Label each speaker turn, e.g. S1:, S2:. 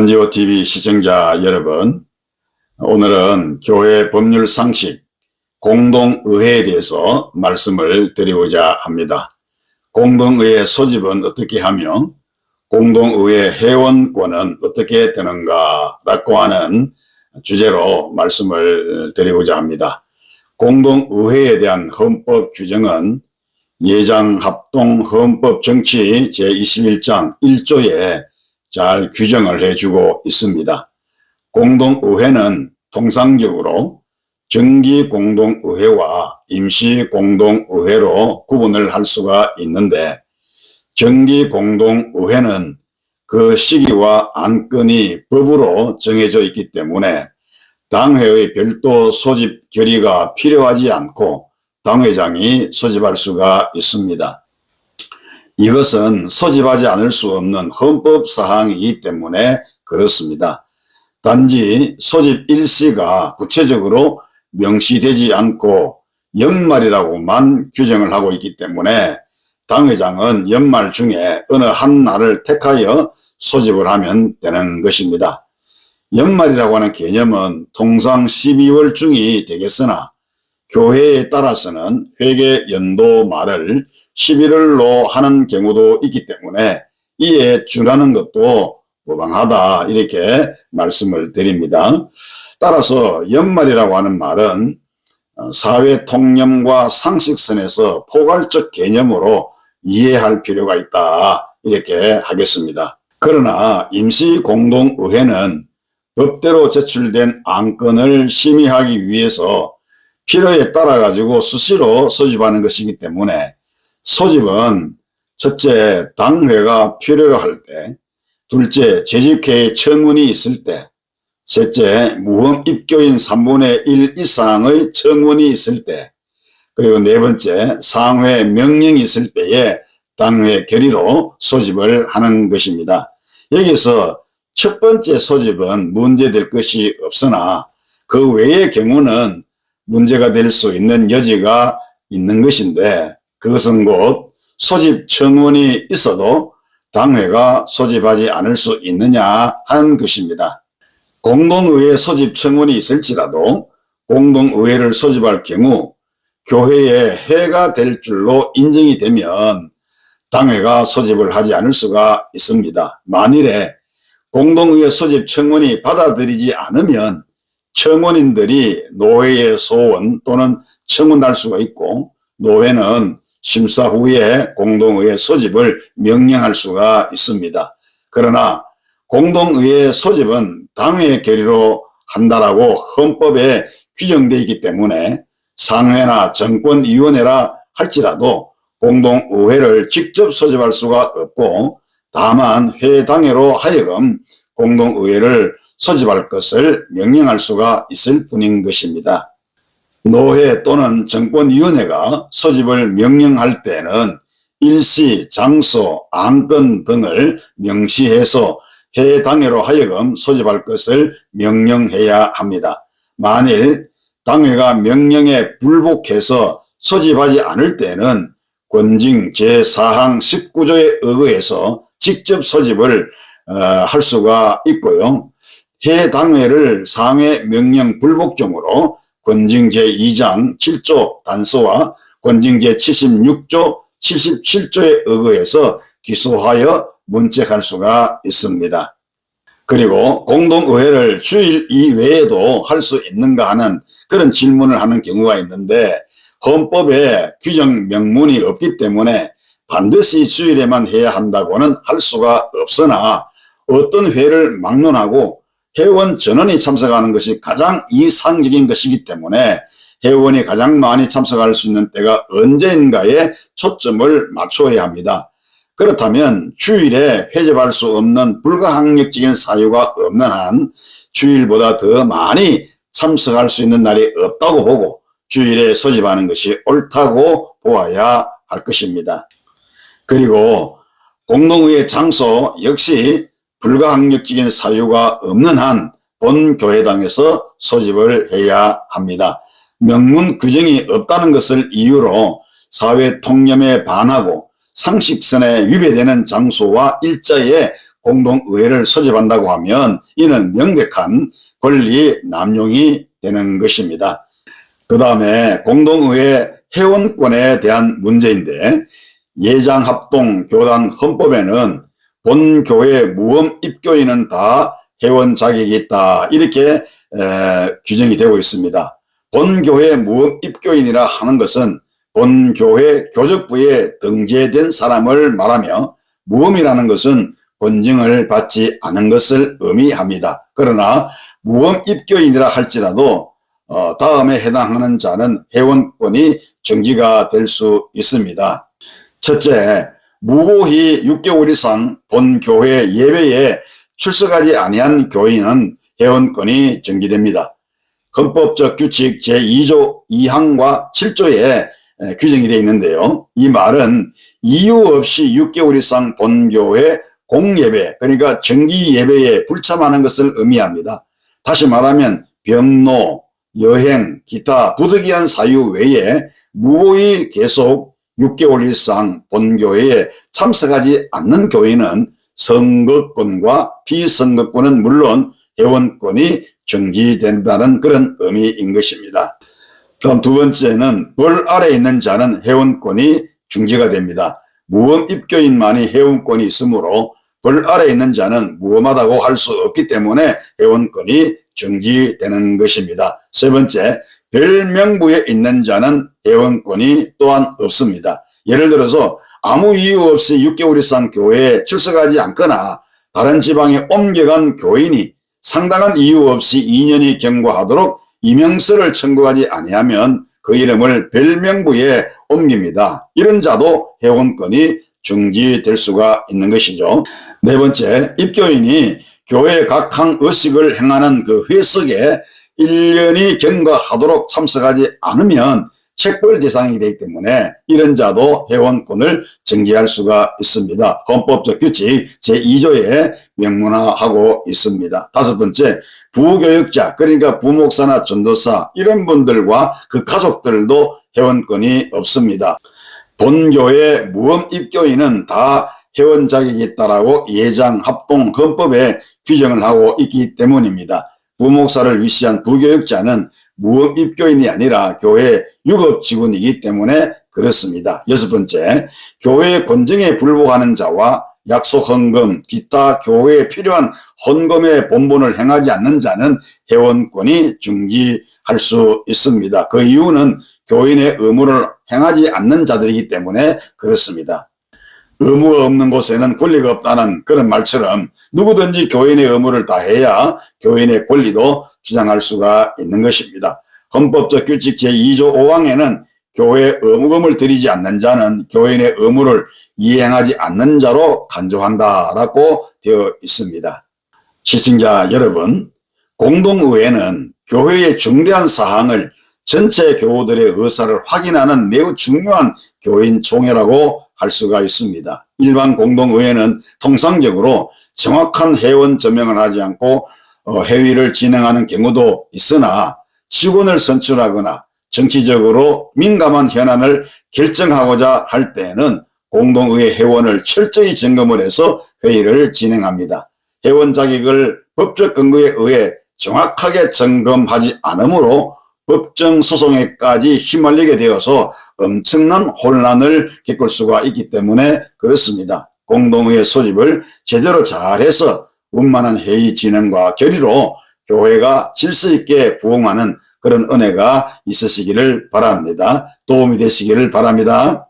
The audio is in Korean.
S1: 한지호TV 시청자 여러분, 오늘은 교회 법률 상식 공동의회에 대해서 말씀을 드리고자 합니다. 공동의회 소집은 어떻게 하며 공동의회 회원권은 어떻게 되는가 라고 하는 주제로 말씀을 드리고자 합니다. 공동의회에 대한 헌법 규정은 예장합동헌법정치 제21장 1조에 잘 규정을 해주고 있습니다. 공동의회는 통상적으로 정기공동의회와 임시공동의회로 구분을 할 수가 있는데, 정기공동의회는 그 시기와 안건이 법으로 정해져 있기 때문에 당회의 별도 소집 결의가 필요하지 않고 당회장이 소집할 수가 있습니다. 이것은 소집하지 않을 수 없는 헌법사항이기 때문에 그렇습니다. 단지 소집 일시가 구체적으로 명시되지 않고 연말이라고만 규정을 하고 있기 때문에 당회장은 연말 중에 어느 한 날을 택하여 소집을 하면 되는 것입니다. 연말이라고 하는 개념은 통상 12월 중이 되겠으나 교회에 따라서는 회계 연도 말을 11월로 하는 경우도 있기 때문에 이에 준하는 것도 무방하다, 이렇게 말씀을 드립니다. 따라서 연말이라고 하는 말은 사회 통념과 상식선에서 포괄적 개념으로 이해할 필요가 있다, 이렇게 하겠습니다. 그러나 임시공동의회는 법대로 제출된 안건을 심의하기 위해서 필요에 따라 가지고 수시로 소집하는 것이기 때문에 소집은 첫째, 당회가 필요로 할 때, 둘째, 재직회의 청문이 있을 때, 셋째, 무험 입교인 3분의 1 이상의 청문이 있을 때, 그리고 네 번째, 상회 명령이 있을 때에 당회 결의로 소집을 하는 것입니다. 여기서 첫 번째 소집은 문제될 것이 없으나 그 외의 경우는 문제가 될 수 있는 여지가 있는 것인데, 그것은 곧 소집 청문이 있어도 당회가 소집하지 않을 수 있느냐 하는 것입니다. 공동의회 소집 청문이 있을지라도 공동의회를 소집할 경우 교회에 해가 될 줄로 인정이 되면 당회가 소집을 하지 않을 수가 있습니다. 만일에 공동의회 소집 청문이 받아들이지 않으면 청문인들이 노회에 소원 또는 청문할 수가 있고, 노회는 심사 후에 공동의회 소집을 명령할 수가 있습니다. 그러나 공동의회 소집은 당회 결의로 한다라고 헌법에 규정되어 있기 때문에 상회나 정권위원회라 할지라도 공동의회를 직접 소집할 수가 없고, 다만 회당회로 하여금 공동의회를 소집할 것을 명령할 수가 있을 뿐인 것입니다. 노회 또는 정권위원회가 소집을 명령할 때는 일시, 장소, 안건 등을 명시해서 회당회로 하여금 소집할 것을 명령해야 합니다. 만일 당회가 명령에 불복해서 소집하지 않을 때는 권징 제4항 19조에 의거해서 직접 소집을 할 수가 있고요. 회당회를 상회 명령 불복종으로 권징 제2장 7조 단서와 권징 제76조 77조에 의거해서 기소하여 문책할 수가 있습니다. 그리고 공동의회를 주일 이외에도 할 수 있는가 하는 그런 질문을 하는 경우가 있는데, 헌법에 규정 명문이 없기 때문에 반드시 주일에만 해야 한다고는 할 수가 없으나, 어떤 회를 막론하고 회원 전원이 참석하는 것이 가장 이상적인 것이기 때문에 회원이 가장 많이 참석할 수 있는 때가 언제인가에 초점을 맞춰야 합니다. 그렇다면 주일에 회집할 수 없는 불가항력적인 사유가 없는 한 주일보다 더 많이 참석할 수 있는 날이 없다고 보고 주일에 소집하는 것이 옳다고 보아야 할 것입니다. 그리고 공동의회 장소 역시 불가항력적인 사유가 없는 한 본교회당에서 소집을 해야 합니다. 명문 규정이 없다는 것을 이유로 사회 통념에 반하고 상식선에 위배되는 장소와 일자에 공동의회를 소집한다고 하면 이는 명백한 권리 남용이 되는 것입니다. 그 다음에 공동의회 회원권에 대한 문제인데, 예장합동교단 헌법에는 본 교회 무험 입교인은 다 회원 자격이 있다, 이렇게 규정이 되고 있습니다. 본 교회 무험 입교인이라 하는 것은 본 교회 교적부에 등재된 사람을 말하며, 무험이라는 것은 권증을 받지 않은 것을 의미합니다. 그러나 무험 입교인이라 할지라도 다음에 해당하는 자는 회원권이 정지가 될 수 있습니다. 첫째, 무고히 6개월 이상 본 교회 예배에 출석하지 아니한 교인은 회원권이 정지됩니다. 헌법적 규칙 제2조 2항과 7조에 규정이 되어 있는데요. 이 말은 이유 없이 6개월 이상 본 교회 공예배, 그러니까 정기 예배에 불참하는 것을 의미합니다. 다시 말하면 병로, 여행, 기타 부득이한 사유 외에 무고히 계속 6개월 이상 본교회에 참석하지 않는 교인은 선거권과 비선거권은 물론 회원권이 정지된다는 그런 의미인 것입니다. 다음 두 번째는 벌 아래 있는 자는 회원권이 중지가 됩니다. 무험 입교인만이 회원권이 있으므로 벌 아래 있는 자는 무험하다고 할 수 없기 때문에 회원권이 정지되는 것입니다. 세 번째, 별명부에 있는 자는 회원권이 또한 없습니다. 예를 들어서 아무 이유 없이 6개월 이상 교회에 출석하지 않거나 다른 지방에 옮겨간 교인이 상당한 이유 없이 2년이 경과하도록 임명서를 청구하지 아니하면 그 이름을 별명부에 옮깁니다. 이런 자도 회원권이 중지될 수가 있는 것이죠. 네 번째, 입교인이 교회 각항 의식을 행하는 그 회석에 1년이 경과하도록 참석하지 않으면 책벌 대상이 되기 때문에 이런 자도 회원권을 정지할 수가 있습니다. 헌법적 규칙 제2조에 명문화하고 있습니다. 다섯 번째, 부교육자, 그러니까 부목사나 전도사 이런 분들과 그 가족들도 회원권이 없습니다. 본교회 무험 입교인은 다 회원 자격이 있다라고 예장합동헌법에 규정을 하고 있기 때문입니다. 부목사를 위시한 부교육자는 무험 입교인이 아니라 교회 유급직원이기 때문에 그렇습니다. 여섯 번째, 교회 권정에 불복하는 자와 약속 헌금, 기타 교회에 필요한 헌금의 본분을 행하지 않는 자는 회원권이 중지할 수 있습니다. 그 이유는 교인의 의무를 행하지 않는 자들이기 때문에 그렇습니다. 의무가 없는 곳에는 권리가 없다는 그런 말처럼 누구든지 교인의 의무를 다해야 교인의 권리도 주장할 수가 있는 것입니다. 헌법적 규칙 제2조 5항에는 교회 의무금을 드리지 않는 자는 교인의 의무를 이행하지 않는 자로 간주한다라고 되어 있습니다. 시청자 여러분, 공동의회는 교회의 중대한 사항을 전체 교우들의 의사를 확인하는 매우 중요한 교인 총회라고 할 수가 있습니다. 일반 공동의회는 통상적으로 정확한 회원 조명을 하지 않고 회의를 진행하는 경우도 있으나 직원을 선출하거나 정치적으로 민감한 현안을 결정하고자 할 때에는 공동의회 회원을 철저히 점검을 해서 회의를 진행합니다. 회원 자격을 법적 근거에 의해 정확하게 점검하지 않으므로 법정 소송에까지 휘말리게 되어서 엄청난 혼란을 겪을 수가 있기 때문에 그렇습니다. 공동의회 소집을 제대로 잘해서 원만한 회의 진행과 결의로 교회가 질서 있게 부흥하는 그런 은혜가 있으시기를 바랍니다. 도움이 되시기를 바랍니다.